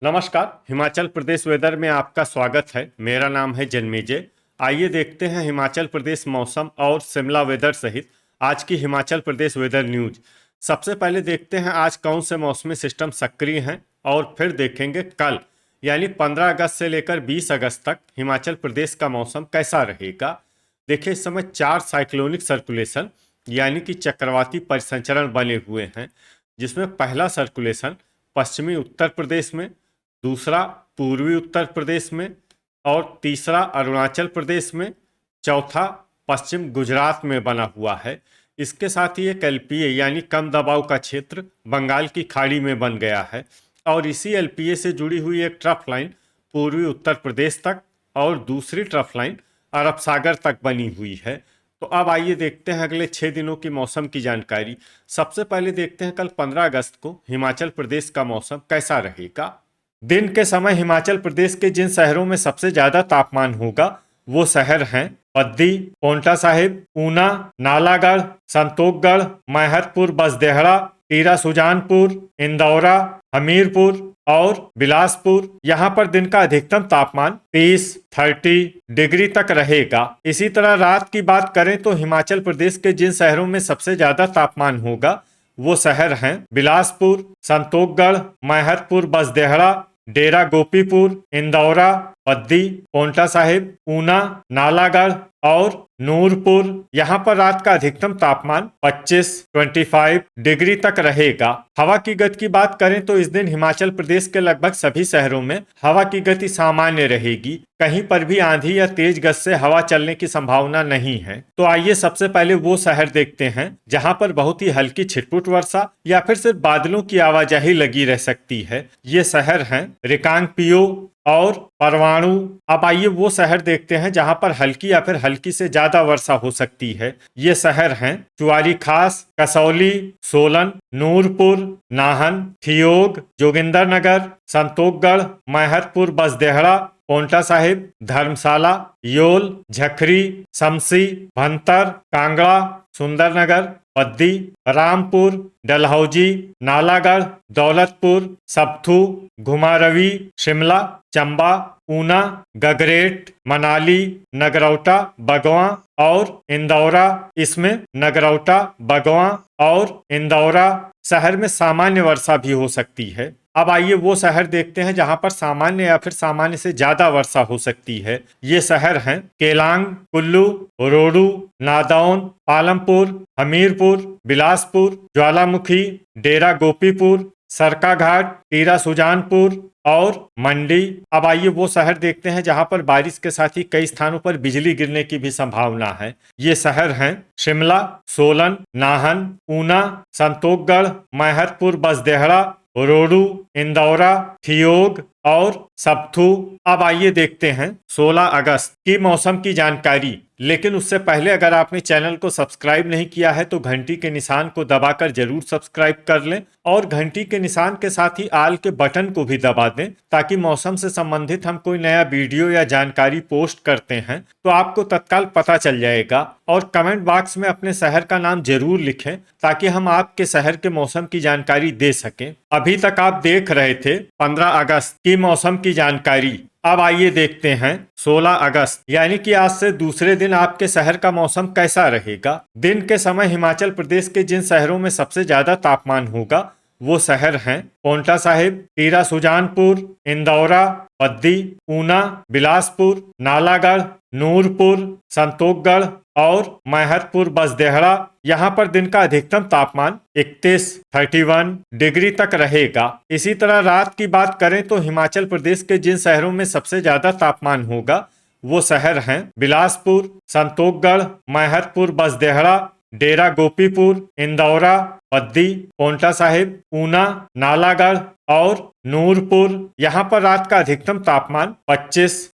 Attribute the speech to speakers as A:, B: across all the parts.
A: नमस्कार। हिमाचल प्रदेश वेदर में आपका स्वागत है। मेरा नाम है जन्मेजय। आइए देखते हैं हिमाचल प्रदेश मौसम और शिमला वेदर सहित आज की हिमाचल प्रदेश वेदर न्यूज। सबसे पहले देखते हैं आज कौन से मौसमी सिस्टम सक्रिय हैं और फिर देखेंगे कल यानी 15 अगस्त से लेकर 20 अगस्त तक हिमाचल प्रदेश का मौसम कैसा रहेगा। देखिए, इस समय 4 साइक्लोनिक सर्कुलेशन यानी कि चक्रवाती परिसंचरण बने हुए हैं, जिसमें पहला सर्कुलेशन पश्चिमी उत्तर प्रदेश में, दूसरा पूर्वी उत्तर प्रदेश में और तीसरा अरुणाचल प्रदेश में, चौथा पश्चिम गुजरात में बना हुआ है। इसके साथ ही एक एलपीए यानी कम दबाव का क्षेत्र बंगाल की खाड़ी में बन गया है और इसी एलपीए से जुड़ी हुई एक ट्रफ लाइन पूर्वी उत्तर प्रदेश तक और दूसरी ट्रफ लाइन अरब सागर तक बनी हुई है। तो अब आइए देखते हैं अगले 6 दिनों की मौसम की जानकारी। सबसे पहले देखते हैं कल 15 अगस्त को हिमाचल प्रदेश का मौसम कैसा रहेगा। दिन के समय हिमाचल प्रदेश के जिन शहरों में सबसे ज्यादा तापमान होगा वो शहर हैं बद्दी, पोंटा साहिब, ऊना, नालागढ़, संतोखगढ़, मैहतपुर, बसदेहड़ा, टीरा सुजानपुर, इंदौरा, हमीरपुर और बिलासपुर। यहाँ पर दिन का अधिकतम तापमान 30 डिग्री तक रहेगा। इसी तरह रात की बात करें तो हिमाचल प्रदेश के जिन शहरों में सबसे ज्यादा तापमान होगा वो शहर हैं बिलासपुर, संतोखगढ़, मैहतपुर, बसदेहड़ा, डेरा गोपीपुर, इंदौरा, बद्दी, पोंटा साहिब, ऊना, नालागढ़ और नूरपुर। यहाँ पर रात का अधिकतम तापमान 25 डिग्री तक रहेगा। हवा की गति की बात करें तो इस दिन हिमाचल प्रदेश के लगभग सभी शहरों में हवा की गति सामान्य रहेगी। कहीं पर भी आंधी या तेज गति से हवा चलने की संभावना नहीं है। तो आइए सबसे पहले वो शहर देखते हैं जहाँ पर बहुत ही हल्की छिटपुट वर्षा या फिर सिर्फ बादलों की आवाजाही लगी रह सकती है। ये शहर हैं रिकांगपिओ और परवाणु। अब आइए वो शहर देखते हैं जहां पर हल्की या फिर हल्की से ज्यादा वर्षा हो सकती है। ये शहर हैं चुआरी खास, कसौली, सोलन, नूरपुर, नाहन, ठियोग, जोगिंदरनगर, संतोखगढ़, मैहतपुर, बसदेहड़ा, पोंटा साहिब, धर्मशाला, योल, झखरी, समसी, भंतर, कांगड़ा, सुंदरनगर, बद्दी, रामपुर, डलहौजी, नालागढ़, दौलतपुर, सब्थू, घुमारवी, शिमला, चंबा, ऊना, गगरेट, मनाली, नगरौटा, बगवां और इंदौरा। इसमें नगरौटा, बगवां और इंदौरा शहर में सामान्य वर्षा भी हो सकती है। अब आइए वो शहर देखते हैं जहां पर सामान्य या फिर सामान्य से ज्यादा वर्षा हो सकती है। ये शहर हैं केलांग, कुल्लू, रोडू, नादौन, पालमपुर, हमीरपुर, बिलासपुर, ज्वालामुखी, डेरा गोपीपुर, सरकाघाट, टीरा सुजानपुर और मंडी। अब आइए वो शहर देखते हैं जहां पर बारिश के साथ ही कई स्थानों पर बिजली गिरने की भी संभावना है। ये शहर हैं शिमला, सोलन, नाहन, ऊना, संतोखगढ़, मैहतपुर, बसदेहड़ा, रोडू, इंदौरा, ठियोग और सब्थू। अब आइए देखते हैं 16 अगस्त की मौसम की जानकारी। लेकिन उससे पहले अगर आपने चैनल को सब्सक्राइब नहीं किया है तो घंटी के निशान को दबाकर जरूर सब्सक्राइब कर लें और घंटी के निशान के साथ ही आल के बटन को भी दबा दें ताकि मौसम से संबंधित हम कोई नया वीडियो या जानकारी पोस्ट करते हैं तो आपको तत्काल पता चल जाएगा। और कमेंट बॉक्स में अपने शहर का नाम जरूर लिखें ताकि हम आपके शहर के मौसम की जानकारी दे सकें। अभी तक आप देख रहे थे 15 अगस्त की मौसम की जानकारी। अब आइए देखते हैं 16 अगस्त यानी कि आज से दूसरे दिन आपके शहर का मौसम कैसा रहेगा। दिन के समय हिमाचल प्रदेश के जिन शहरों में सबसे ज्यादा तापमान होगा वो शहर हैं पोंटा साहिब, टीरा सुजानपुर, इंदौरा, बद्दी, ऊना, बिलासपुर, नालागढ़, नूरपुर, संतोखगढ़ और मैहतपुर, बसदेहड़ा। यहाँ पर दिन का अधिकतम तापमान 31 डिग्री तक रहेगा। इसी तरह रात की बात करें तो हिमाचल प्रदेश के जिन शहरों में सबसे ज्यादा तापमान होगा वो शहर हैं बिलासपुर, संतोखगढ़, मैहतपुर, बसदेहड़ा, डेरा गोपीपुर, इंदौरा, बद्दी, पोंटा साहिब, ऊना, नालागढ़ और नूरपुर। यहाँ पर रात का अधिकतम तापमान 25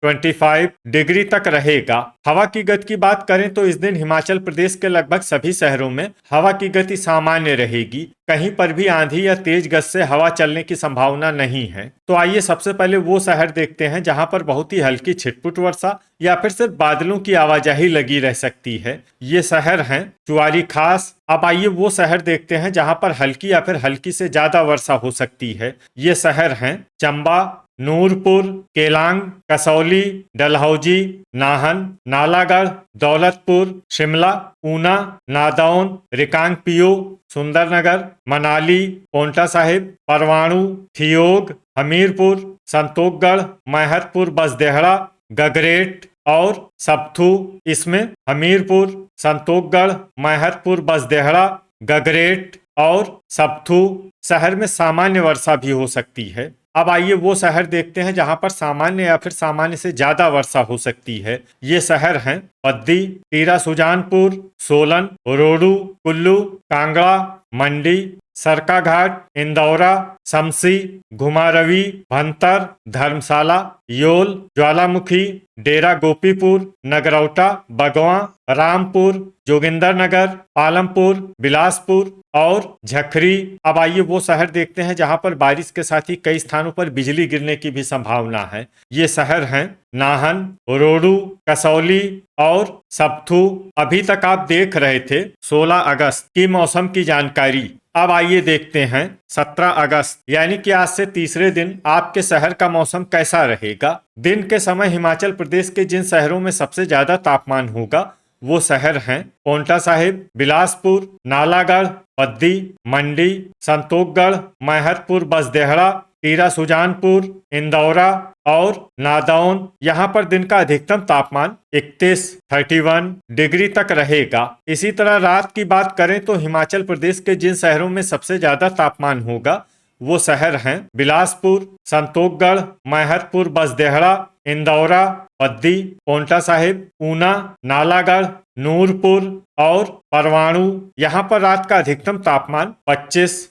A: डिग्री तक रहेगा। हवा की गति की बात करें तो इस दिन हिमाचल प्रदेश के लगभग सभी शहरों में हवा की गति सामान्य रहेगी। कहीं पर भी आंधी या तेज गति से हवा चलने की संभावना नहीं है। तो आइए सबसे पहले वो शहर देखते हैं जहां पर बहुत ही हल्की छिटपुट वर्षा या फिर सिर्फ बादलों की आवाजाही लगी रह सकती है। ये शहर हैं चुआरी खास, अब आइए वो शहर देखते हैं जहां पर हल्की या फिर हल्की से ज्यादा वर्षा हो सकती है। ये शहर हैं चंबा, नूरपुर, केलांग, कसौली, डलहौजी, नाहन, नालागढ़, दौलतपुर, शिमला, ऊना, नादौन, रिकांगपिओ, सुंदरनगर, मनाली, पोंटा साहिब, परवाणु, ठियोग, हमीरपुर, संतोखगढ़, मैहतपुर, बसदेहड़ा, गगरेट और सबथू। इसमें हमीरपुर, संतोखगढ़, मैहतपुर, बसदेहड़ा, गगरेट और सबथू शहर में सामान्य वर्षा भी हो सकती है। अब आइए वो शहर देखते हैं जहां पर सामान्य या फिर सामान्य से ज्यादा वर्षा हो सकती है। ये शहर हैं पद्दी, टीरा सुजानपुर, सोलन, रोडू, कुल्लू, कांगड़ा, मंडी, सरकाघाट, इंदौरा, शमसी, घुमारवी, भंतर, धर्मशाला, योल, ज्वालामुखी, डेरा गोपीपुर, नगरौटा, बगवां, रामपुर, जोगिंदरनगर, पालमपुर, बिलासपुर और झखरी। अब आइए वो शहर देखते हैं जहां पर बारिश के साथ ही कई स्थानों पर बिजली गिरने की भी संभावना है। ये शहर हैं नाहन, रोडू, कसौली और सबथू। अभी तक आप देख रहे थे 16 अगस्त की मौसम की जानकारी। अब आइए देखते हैं 17 अगस्त यानी कि आज से तीसरे दिन आपके शहर का मौसम कैसा रहेगा। दिन के समय हिमाचल प्रदेश के जिन शहरों में सबसे ज्यादा तापमान होगा वो शहर हैं पोंटा साहिब, बिलासपुर, नालागढ़, पद्दी, मंडी, संतोखगढ़, मैहतपुर, बसदेहड़ा, टीरा सुजानपुर, इंदौरा और नादौन। यहाँ पर दिन का अधिकतम तापमान 31 डिग्री तक रहेगा। इसी तरह रात की बात करें तो हिमाचल प्रदेश के जिन शहरों में सबसे ज्यादा तापमान होगा वो शहर हैं बिलासपुर, संतोखगढ़, मैहतपुर, बसदेहड़ा, इंदौरा, पद्दी, पोंटा साहिब, ऊना, नालागढ़, नूरपुर और परवाणु। यहाँ पर रात का अधिकतम तापमान 25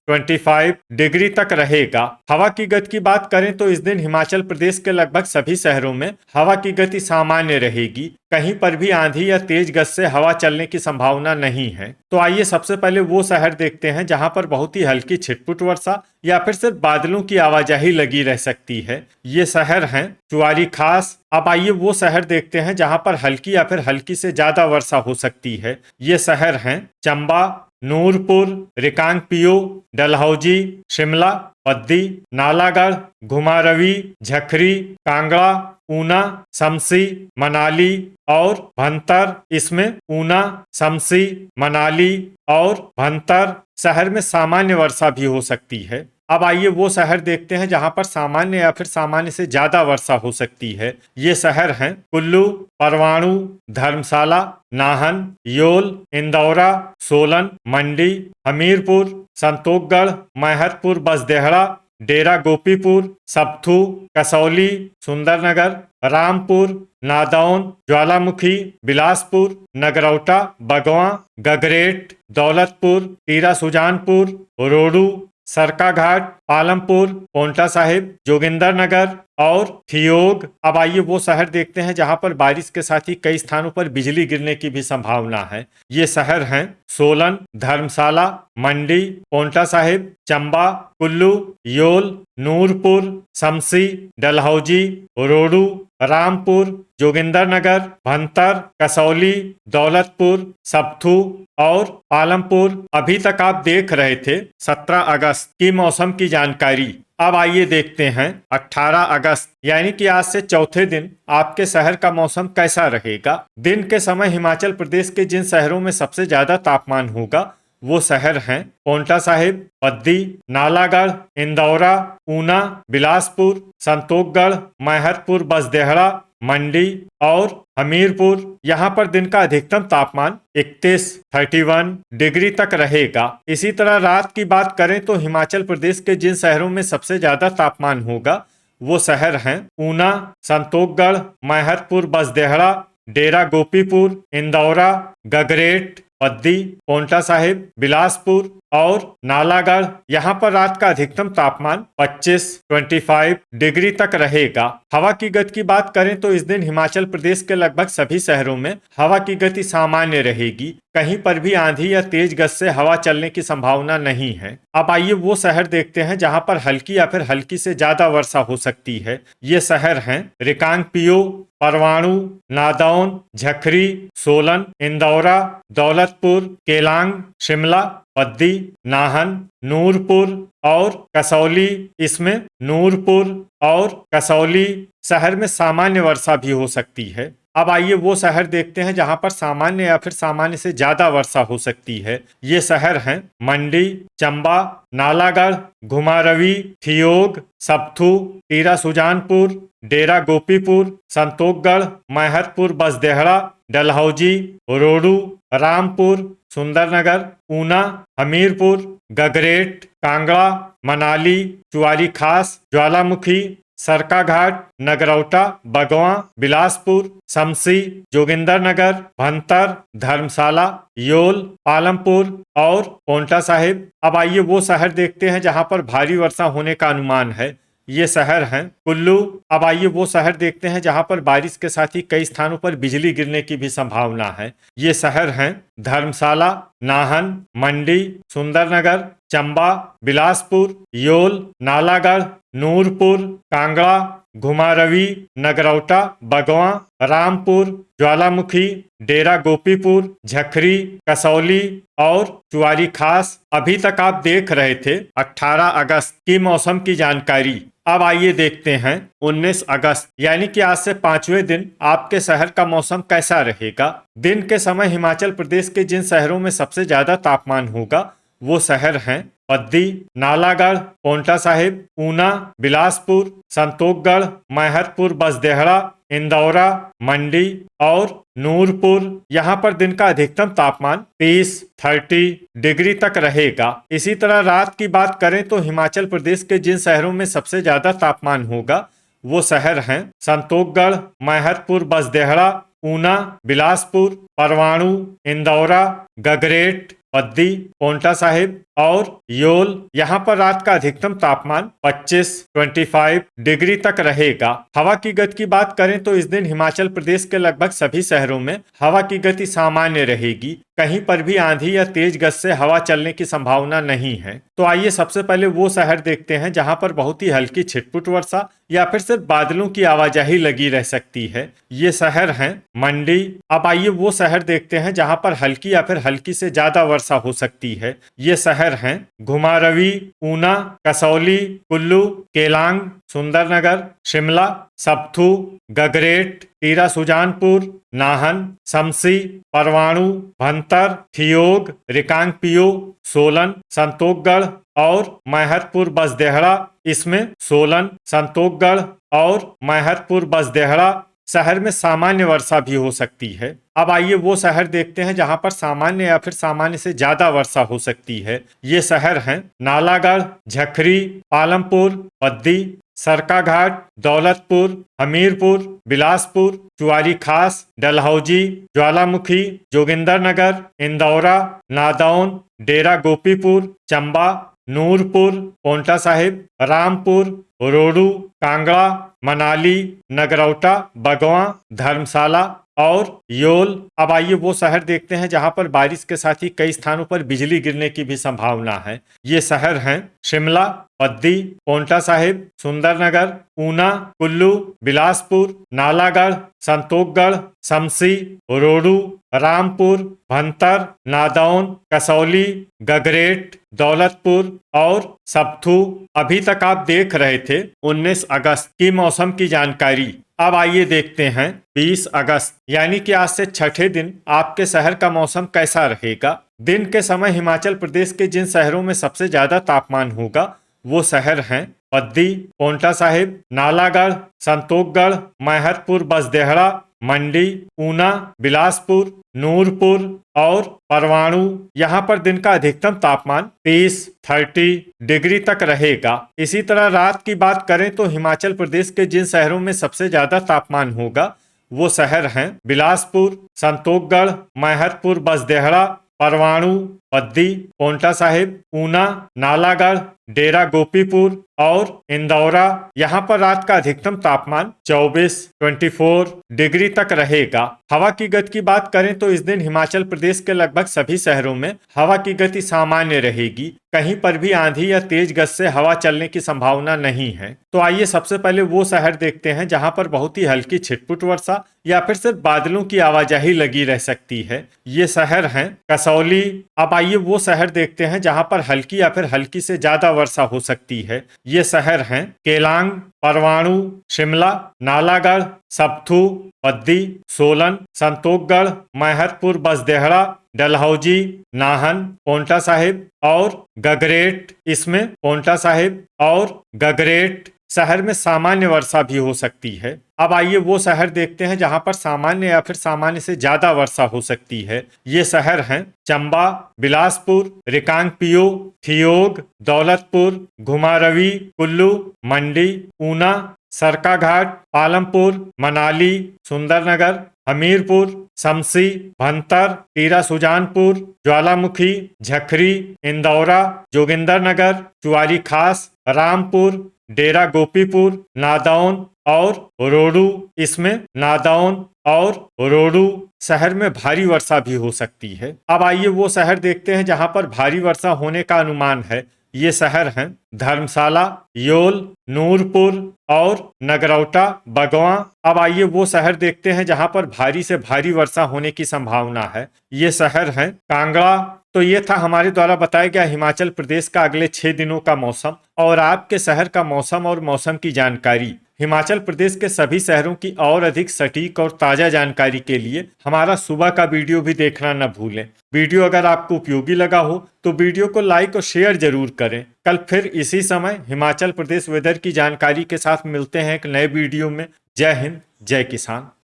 A: डिग्री तक रहेगा। हवा की गति की बात करें तो इस दिन हिमाचल प्रदेश के लगभग सभी शहरों में हवा की गति सामान्य रहेगी। कहीं पर भी आंधी या तेज गति से हवा चलने की संभावना नहीं है। तो आइए सबसे पहले वो शहर देखते हैं जहां पर बहुत ही हल्की छिटपुट वर्षा या फिर सिर्फ बादलों की आवाजाही लगी रह सकती है। ये शहर हैं चुआरी खास। अब आइए वो शहर देखते हैं जहां पर हल्की या फिर हल्की से ज्यादा वर्षा हो सकती है। ये शहर हैं चंबा, नूरपुर, रिकांगपिओ, डलहौजी, शिमला, पद्दी, नालागढ़, घुमारवी, झखरी, कांगड़ा, ऊना, शमसी, मनाली और भंतर। इसमें ऊना, शमसी, मनाली और भंतर शहर में सामान्य वर्षा भी हो सकती है। अब आइए वो शहर देखते हैं जहां पर सामान्य या फिर सामान्य से ज्यादा वर्षा हो सकती है। ये शहर हैं कुल्लू, परवाणु, धर्मशाला, नाहन, योल, इंदौरा, सोलन, मंडी, हमीरपुर, संतोखगढ़, मैहतपुर, बसदेहड़ा, डेरा गोपीपुर, सबथू, कसौली, सुंदरनगर, रामपुर, नादौन, ज्वालामुखी, बिलासपुर, नगरौटा, बगवां, गगरेट, दौलतपुर, टीरा सुजानपुर, रोडू, सरकाघाट, पालमपुर, पोंटा साहिब, जोगिंदरनगर और ठियोग। अब आइए वो शहर देखते हैं जहां पर बारिश के साथ ही कई स्थानों पर बिजली गिरने की भी संभावना है। ये शहर हैं सोलन, धर्मशाला, मंडी, पोंटा साहिब, चंबा, कुल्लू, योल, नूरपुर, शमसी, डलहौजी, रोडू, रामपुर, जोगिंदरनगर, भंतर, कसौली, दौलतपुर, सबथू और पालमपुर। अभी तक आप देख रहे थे 17 अगस्त की मौसम की जानकारी। अब आइए देखते हैं 18 अगस्त यानी कि आज से चौथे दिन आपके शहर का मौसम कैसा रहेगा। दिन के समय हिमाचल प्रदेश के जिन शहरों में सबसे ज्यादा तापमान होगा वो शहर हैं पोंटा साहिब, पद्दी, नालागढ़, इंदौरा, ऊना, बिलासपुर, संतोखगढ़, मैहतपुर, बसदेहड़ा, मंडी और हमीरपुर। यहाँ पर दिन का अधिकतम तापमान 31 डिग्री तक रहेगा। इसी तरह रात की बात करें तो हिमाचल प्रदेश के जिन शहरों में सबसे ज्यादा तापमान होगा वो शहर हैं ऊना, संतोखगढ़, मैहतपुर, बसदेहड़ा, डेरा गोपीपुर, इंदौरा, गगरेट, पद्दी, पोंटा साहिब, बिलासपुर और नालागढ़। यहाँ पर रात का अधिकतम तापमान 25 डिग्री तक रहेगा। हवा की गति की बात करें तो इस दिन हिमाचल प्रदेश के लगभग सभी शहरों में हवा की गति सामान्य रहेगी। कहीं पर भी आंधी या तेज गति से हवा चलने की संभावना नहीं है। अब आइए वो शहर देखते हैं जहां पर हल्की या फिर हल्की से ज्यादा वर्षा हो सकती है। ये शहर हैं रिकांगपिओ, परवाणु, नादौन, झकरी, सोलन, इंदौरा, दौलतपुर, केलांग, शिमला, पद्दी, नाहन, नूरपुर और कसौली। इसमें नूरपुर और कसौली शहर में सामान्य वर्षा भी हो सकती है। अब आइए वो शहर देखते हैं जहां पर सामान्य या फिर सामान्य से ज्यादा वर्षा हो सकती है। ये शहर हैं मंडी, चंबा, नालागढ़, घुमारवी, ठियोग, सप्थू, टीरा सुजानपुर, डेरा गोपीपुर, संतोखगढ़, मैहतपुर बसदेहड़ा, डलहौजी, रोडू, रामपुर, सुंदरनगर, ऊना, हमीरपुर, गगरेट, कांगड़ा, मनाली, चुआरी खास, ज्वालामुखी, सरकाघाट, नगरौटा, बगवां, बिलासपुर, शमसी, जोगिंदरनगर, भंतर, धर्मशाला, योल, पालमपुर और पोंटा साहिब। अब आइए वो शहर देखते हैं जहां पर भारी वर्षा होने का अनुमान है। ये शहर हैं कुल्लू। अब आइए वो शहर देखते हैं जहां पर बारिश के साथ ही कई स्थानों पर बिजली गिरने की भी संभावना है। ये शहर हैं धर्मशाला, नाहन, मंडी, सुंदरनगर, चंबा, बिलासपुर, योल, नालागढ़, नूरपुर, कांगड़ा, घुमारवी, नगरौटा, बगवां, रामपुर, ज्वालामुखी, डेरा गोपीपुर, झकरी, कसौली और चुआरी खास। अभी तक आप देख रहे थे 18 अगस्त की मौसम की जानकारी। अब आइए देखते हैं 19 अगस्त यानी कि आज से 5वें दिन आपके शहर का मौसम कैसा रहेगा। दिन के समय हिमाचल प्रदेश के जिन शहरों में सबसे ज्यादा तापमान होगा वो शहर हैं पद्दी, नालागढ़, पोंटा साहिब, ऊना, बिलासपुर, संतोखगढ़, मैहतपुर बसदेहड़ा, इंदौरा, मंडी और नूरपुर। यहाँ पर दिन का अधिकतम तापमान 30 डिग्री तक रहेगा। इसी तरह रात की बात करें तो हिमाचल प्रदेश के जिन शहरों में सबसे ज्यादा तापमान होगा वो शहर हैं संतोखगढ़, मैहतपुर बसदेहड़ा, ऊना, बिलासपुर, परवाणु, इंदौरा, गगरेट, पद्दी, पोंटा साहिब और योल। यहाँ पर रात का अधिकतम तापमान 25 डिग्री तक रहेगा। हवा की गति की बात करें तो इस दिन हिमाचल प्रदेश के लगभग सभी शहरों में हवा की गति सामान्य रहेगी। कहीं पर भी आंधी या तेज गति से हवा चलने की संभावना नहीं है। तो आइए सबसे पहले वो शहर देखते हैं जहां पर बहुत ही हल्की छिटपुट वर्षा या फिर सिर्फ बादलों की आवाजाही लगी रह सकती है। ये शहर हैं मंडी। अब आइए वो शहर देखते हैं जहां पर हल्की या फिर हल्की से ज्यादा वर्षा हो सकती है। ये शहर हैं घुमारवी, ऊना, कसौली, कुल्लू, केलांग, सुंदरनगर, शिमला, सप्थू, गगरेट, टीरा सुजानपुर, नाहन, शमसी, परवाणु, भंतर, ठियोग, रिकांगपिओ, सोलन, संतोखगढ़ और मैहतपुर बसदेहड़ा। इसमें सोलन, संतोखगढ़ और मैहतपुर बसदेहड़ा शहर में सामान्य वर्षा भी हो सकती है। अब आइए वो शहर देखते हैं जहां पर सामान्य या फिर सामान्य से ज्यादा वर्षा हो सकती है। ये शहर हैं नालागढ़, झकरी, पालमपुर, पद्दी, सरकाघाट, दौलतपुर, हमीरपुर, बिलासपुर, चुआरी खास, डलहौजी, ज्वालामुखी, जोगिंदरनगर, इंदौरा, नादौन, डेरा गोपीपुर, चंबा, नूरपुर, पोंटा साहिब, रामपुर, रोडू, कांगड़ा, मनाली, नगरौटा, बगवां, धर्मशाला और योल। अब आइए वो शहर देखते हैं जहां पर बारिश के साथ ही कई स्थानों पर बिजली गिरने की भी संभावना है। ये शहर हैं शिमला, पद्दी, पोंटा साहिब, सुंदरनगर, ऊना, कुल्लू, बिलासपुर, नालागढ़, संतोखगढ़, शमसी, रोडू, रामपुर, भंतर, नादौन, कसौली, गगरेट, दौलतपुर और सप्थू। अभी तक आप देख रहे थे 19 अगस्त की मौसम की जानकारी। अब आइए देखते हैं 20 अगस्त यानी कि आज से छठे दिन आपके शहर का मौसम कैसा रहेगा। दिन के समय हिमाचल प्रदेश के जिन शहरों में सबसे ज्यादा तापमान होगा वो शहर हैं पद्दी, पोंटा साहिब, नालागढ़, संतोखगढ़, मैहतपुर बसदेहड़ा, मंडी, ऊना, बिलासपुर, नूरपुर और परवाणु। यहाँ पर दिन का अधिकतम तापमान 30 डिग्री तक रहेगा। इसी तरह रात की बात करें तो हिमाचल प्रदेश के जिन शहरों में सबसे ज्यादा तापमान होगा वो शहर हैं बिलासपुर, संतोखगढ़, मैहतपुर बसदेहड़ा, परवाणु, बद्दी, पोंटा साहिब, ऊना, नालागढ़, डेरा गोपीपुर और इंदौरा। यहाँ पर रात का अधिकतम तापमान 24 डिग्री तक रहेगा। हवा की गति की बात करें तो इस दिन हिमाचल प्रदेश के लगभग सभी शहरों में हवा की गति सामान्य रहेगी। कहीं पर भी आंधी या तेज गति से हवा चलने की संभावना नहीं है। तो आइए सबसे पहले वो शहर देखते हैं जहां पर बहुत ही हल्की छिटपुट वर्षा या फिर सिर्फ बादलों की आवाजाही लगी रह सकती है। ये शहर हैं कसौली। अब आइए वो शहर देखते हैं जहां पर हल्की या फिर हल्की से ज्यादा वर्षा हो सकती है। ये शहर हैं केलांग, परवाणु, शिमला, नालागढ़, सब्थू, बद्दी, सोलन, संतोखगढ़, मैहतपुर, बसदेहड़ा, डलहौजी, नाहन, पोंटा साहिब और गगरेट। इसमें पोंटा साहिब और गगरेट शहर में सामान्य वर्षा भी हो सकती है। अब आइए वो शहर देखते हैं जहां पर सामान्य या फिर सामान्य से ज्यादा वर्षा हो सकती है। ये शहर हैं चंबा, बिलासपुर, रिकांगपिओ, थियोग, दौलतपुर, घुमारवी, कुल्लू, मंडी, ऊना, सरकाघाट, पालमपुर, मनाली, सुंदरनगर, हमीरपुर, शमसी, भंतर, टीरा सुजानपुर, ज्वालामुखी, झखरी, इंदौरा, जोगिंदरनगर, चुआरी खास, रामपुर, डेरा गोपीपुर, नादौन और रोडू। इसमें नादौन और रोडू शहर में भारी वर्षा भी हो सकती है। अब आइए वो शहर देखते हैं जहां पर भारी वर्षा होने का अनुमान है। ये शहर हैं धर्मशाला, योल, नूरपुर और नगरौटा, बगवां। अब आइए वो शहर देखते हैं जहां पर भारी से भारी वर्षा होने की संभावना है। ये शहर हैं कांगड़ा। तो ये था हमारे द्वारा बताया गया हिमाचल प्रदेश का अगले 6 दिनों का मौसम और आपके शहर का मौसम और मौसम की जानकारी। हिमाचल प्रदेश के सभी शहरों की और अधिक सटीक और ताज़ा जानकारी के लिए हमारा सुबह का वीडियो भी देखना न भूलें। वीडियो अगर आपको उपयोगी लगा हो तो वीडियो को लाइक और शेयर जरूर करें। कल फिर इसी समय हिमाचल प्रदेश वेदर की जानकारी के साथ मिलते हैं एक नए वीडियो में। जय हिंद, जय किसान।